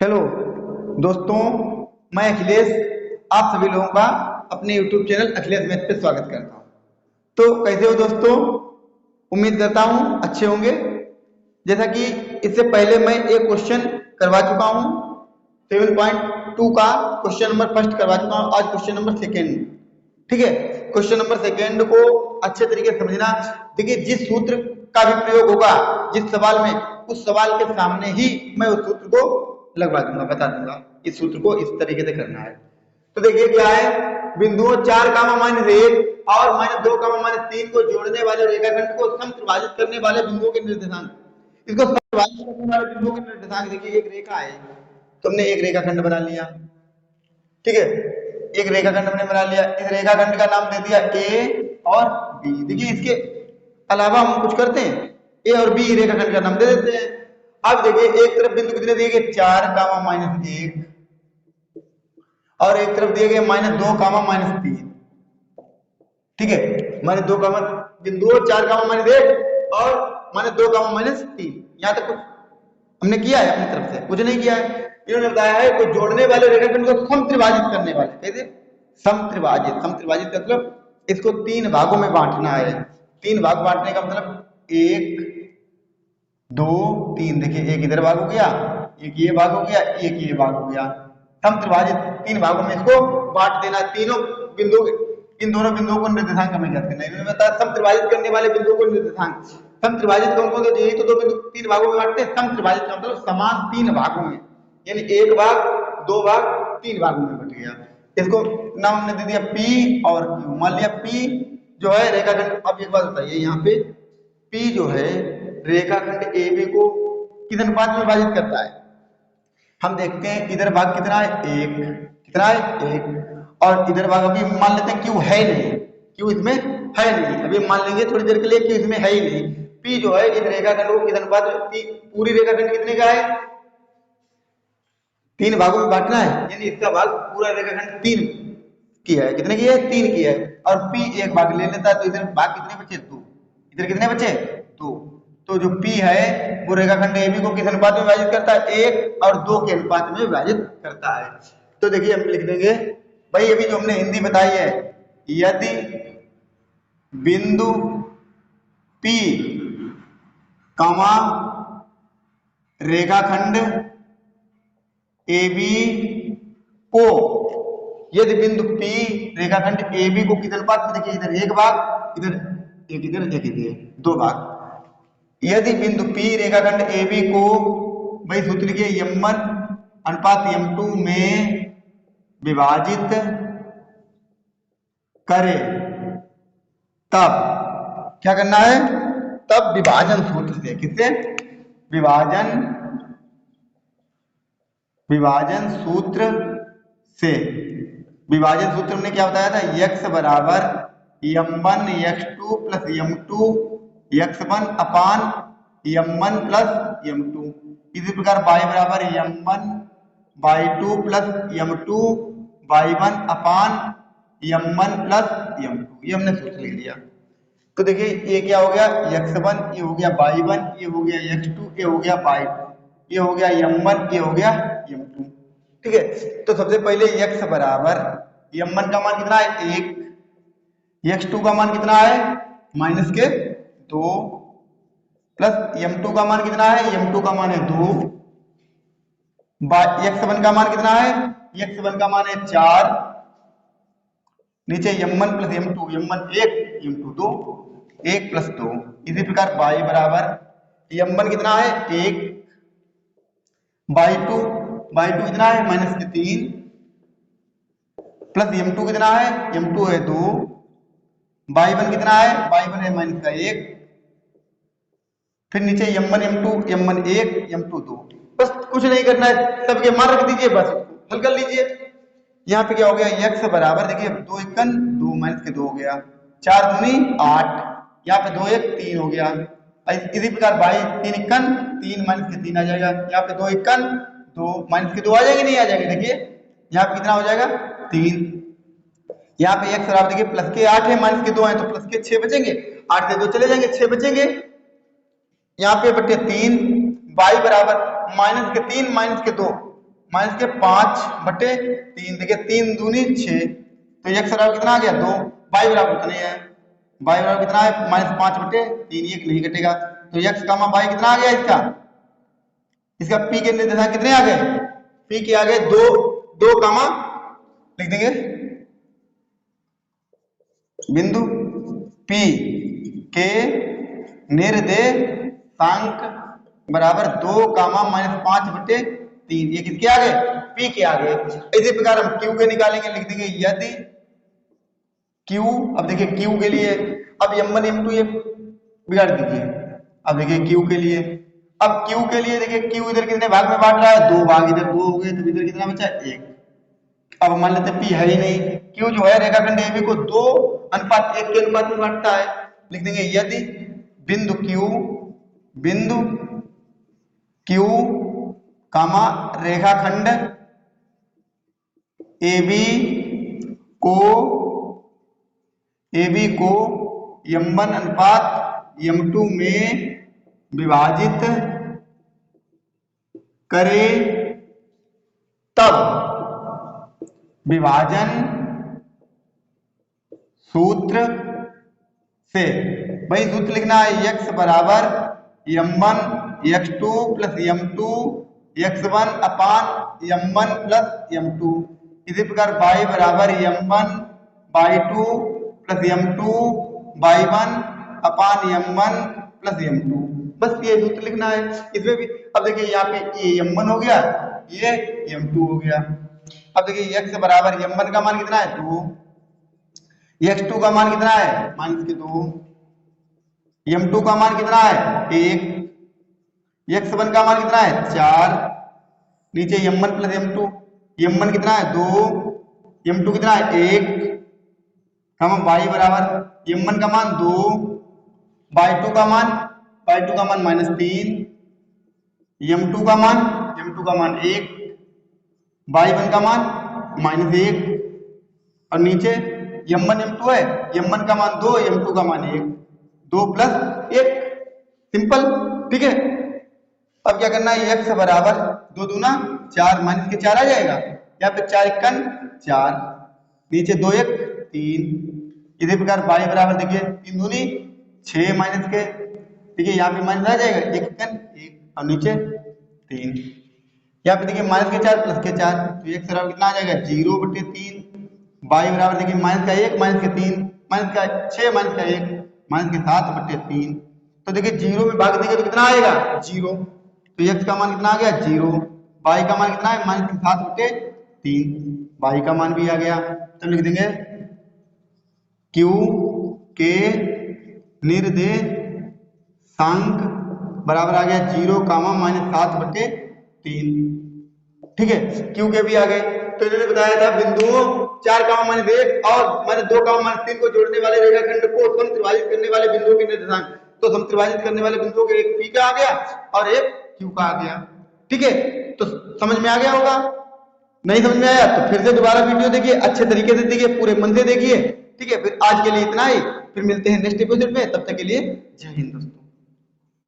Hello दोस्तों, मैं अखिलेश आप सभी लोगों का अपने YouTube चैनल अखिलेश मैथ पे स्वागत करता हूं। तो कैसे हो दोस्तों? उम्मीद करता हूं अच्छे होंगे। जैसा कि इससे पहले मैं एक क्वेश्चन करवा चुका हूं 7.2 का क्वेश्चन नंबर फर्स्ट करवा चुका हूं। आज क्वेश्चन नंबर सेकेंड, ठीक है। क्वेश्चन नंबर सेकेंड को अच्छे तरीके से समझना। देखिए, जिस सूत्र का भी प्रयोग होगा जिस सवाल में, उस सवाल के सामने ही मैं उस सूत्र को लगवा दूंगा, बता दूंगा इस सूत्र को इस तरीके से करना है। तो देखिए क्या है, बिंदुओं 4 कामा माइनस 1 और माइनस 2 कामा माइनस 3 को जोड़ने वाले रेखाखंड को समत्रिभाजित करने वाले बिंदुओं के निर्देशांक, इसको समत्रिभाजित करने वाले बिंदुओं के निर्देशांक। देखिए एक रेखा है, तुमने एक रेखाखंड बना लिया, ठीक है। एक रेखाखंड हमने बना लिया, इस रेखाखंड का नाम दे दिया ए और बी। देखिए इसके अलावा हम कुछ करते हैं, ए और बी रेखाखंड का नाम दे देते हैं। अब देखिए एक तरफ बिंदु कितने दिए गए, 4 कामा माइनस 1 और एक तरफ दिए गए माइनस 2 कामा माइनस 3, ठीक है। माइनस 2 कामा बिंदु 4 कामा माइनस 1 और माइनस 2 कामा माइनस 3। यहां तक कुछ हमने किया है अपनी तरफ से? कुछ नहीं किया है। इन्होंने बताया है कोई जोड़ने वाले रेखाखंड को समत्रिभाजित करने वाले, कैसे समत्रिभाजित? समत्रिभाजित का मतलब इसको 3 भागों में बांटना है। 3 भाग बांटने का मतलब 1 2 3। देखिए एक इधर भाग हो गया, एक ये भाग हो गया, एक ये भाग हो गया। समत्रिभाजित 3 भागों में इसको बांट देना। तीनों बिंदु, इन दोनों बिंदुओं को निर्देशांक हमें ज्ञात करना है। इन्होंने बताया समत्रिभाजित करने वाले बिंदुओं को निर्देशांक। समत्रिभाजित कौन कौन से? यही तो दो बिंदु 3 भागों में बांटते हैं। समत्रिभाजित का मतलब समान 3 भागों में, यानी एक भाग, 2 भाग, 3 भागों में बट गया। इसको नाम हमने दे दिया P और Q। मान लिया P जो है रेखाखंड। अब एक बात बताइए, यहाँ पे P जो है रेखाखंड AB को किस अनुपात में विभाजित करता है? हम देखते हैं इधर भाग कितना है, 1। कितना है, 1। और इधर भाग अभी मान लेते हैं Q है नहीं, Q इसमें है नहीं। अभी मान लेंगे थोड़ी देर के लिए Q इसमें है ही नहीं। P जो है इस रेखाखंड को किस अनुपात में, पूरी रेखाखंड कितने का है, 3 भागों में बांटना है, यानी इसका भाग पूरा रेखाखंड 3 किया है। कितने की है, 3 की है। और P एक भाग ले लेता है, तो इधर भाग कितने बचे, 2। इधर कितने बचे, 2। तो जो P है वो रेखाखंड AB को किस अनुपात में विभाजित करता है, 1 और 2 के अनुपात में विभाजित करता है। तो देखिए हम लिख देंगे भाई, अभी जो हमने हिंदी बताई है, यदि बिंदु P कामा रेखाखंड AB को, यदि बिंदु P रेखाखंड AB को किस अनुपात में, देखिए इधर एक भाग, इधर एक, इधर एक, इधर 2 भाग। यदि बिंदु P रेखाखंड AB को भाई सूत्र के M1 अनुपात M2 में विभाजित करे, तब क्या करना है, तब विभाजन सूत्र से, किससे, विभाजन सूत्र से। विभाजन सूत्र में क्या बताया था, x बराबर m1 x2 plus m2 x1 अपान m1 प्लस m2। इसी प्रकार y बराबर m1 y2 plus m2 y1 अपान m1 प्लस m2। ये हमने सूत्र लिख लिया। तो देखिए ये क्या हो गया, x1, ये हो गया y1, ये हो गया x2, ये हो गया y2, ये हो गया m1, ये हो गया m2, ठीक है। तो सबसे पहले x बराबर m1 का मान कितना है, 1, x2 का मान कितना है -2, प्लस m2 का मान कितना है, m2 का मान है 2, x1 का मान कितना है, x1 का मान है 4, नीचे m1 plus m2, m1 1 m2 2, 1 plus 2। इसी प्रकार y बराबर m1 कितना है 1, y2 कितना है -3, प्लस m2 कितना है, m2 है 2, y1 कितना है, y1 है -1, फिर नीचे m1 m2, m1 1 m2 2। बस कुछ नहीं करना है, सबके मान रख दीजिए, बस हल कर लीजिए। यहाँ पे क्या हो गया, x बराबर देखिए 2 1 2 माइनस के 2 हो गया, 4 दूनी 8, यहाँ पे 2 1 3 हो गया। इसी प्रकार y 3 1 3 माइनस के 3 आ जाएगा, यहाँ पे 2 1 2 माइनस के 2 आ जाएंगे, नहीं आ जाएंगे। देखिए यहाँ पे कितना हो जाएगा 3, यहाँ पे x बराबर देखिए प्लस के 8 है, माइनस के 2 है, तो प्लस के 6 बचेंगे, 8 से 2 चले जाएंगे, 6 बचेंगे। यहाँ पे बटे 3, y बराबर -3 माइनस के 2 माइनस के 5/3। देखिए 3 दूनी 6, तो x बराबर कितना आ गया 2, y बराबर उतने है, y बराबर कितना है -5/3, एक नहीं कटेगा, तो x कामा y कितना आ गया इसका p के निर्देशांक कितने आ गए, p के आगे 2 2 कामा लिख देंगे बिंदु p के निर्देशांक बराबर 2 कामा -5/3, ये किसके आगे p के आगे। इसी प्रकार हम q के निकालेंगे, लिख देंगे यदि q, अब देखिए q के लिए अब m1 m2 ये बिगाड़ दीजिए, अब देखिए q के लिए, अब q के लिए देखिए q इधर कितने भाग में बांट रहा है, 2 भाग, इधर 2 हो गए, तो इधर कितना बचा 1। अब मान लेते p है ही नहीं, q जो है रेखाखंड AB को 2:1 के अनुपात में बांटता है, लिख देंगे यदि बिंदु q कामा रेखाखंड AB को m1:m2 में विभाजित करे, तब विभाजन सूत्र से, वही सूत्र लिखना है, x बराबर m1 x2 plus m2 x1 अपान m1 प्लस m2। इसी प्रकार y बराबर m1 y2 plus m2 y1 अपान m1 प्लस m2। बस ये सूत्र लिखना है इसमें भी। अब देखिए यहाँ पे ये m1 हो गया, ये m2 हो गया। अब देखिए x बराबर m1 का मान कितना है 2, x2 का मान कितना है -2, m2 का मान कितना है 1, x1 का मान कितना है 4, नीचे m1 प्लस m2, m1 कितना है 2, m2 कितना है 1, हम y बराबर m1 का मान 2, y2 का मान -3, m2 का मान 1, y1 का मान -1, और नीचे m1 m2 है, m1 का मान 2, m2 का मान 1, 2 + 1, सिंपल, ठीक है। अब क्या करना है, x बराबर 2 दूना 4, माइनस के 4 आ जाएगा, यहाँ पे 4 × 4, नीचे 2 1 3। इसी प्रकार y बराबर देखिए 3 दूनी 6 माइनस के, देखिए यहाँ पे माइनस आ जाएगा, 1 × 1 और नीचे 3, यहाँ पे देखिए माइनस के 4 प्लस के 4, तो x बराबर कितना आ जाएगा 0/3, y बराबर देखिए माइनस का 1 माइनस के 3 माइनस का 6 माइनस का 1 माइनस के 7/3, तो देखिए 0 में भाग देंगे तो कितना आएगा 0, तो x का मान कितना आ गया 0, y का मान कितना है -7/3, y का मान भी आ गया। तो लिख देंगे q के निर्देशांक बराबर आ गया 0, -7/3, ठीक है, q के भी आ गए। तो इन्होंने बताया था बिंदुओं 4, -1 और -2, -3 को जोड़ने वाले रेखाखंड को समत्रिभाजित करने वाले बिंदुओं के निर्देशांक, तो समत्रिभाजित करने वाले बिंदुओं के एक p का आ गया और एक q का आ गया, ठीक है। तो समझ में आ गया होगा, नहीं समझ में आया तो फिर से दोबारा वीडियो देखिए, अच्छे तरीके से देखिए, पूरे मन से देखिए, ठीक है। फिर आज के लिए इतना ही, फिर मिलते हैं नेक्स्ट एपिसोड में, तब तक के लिए जय हिंद दोस्तों।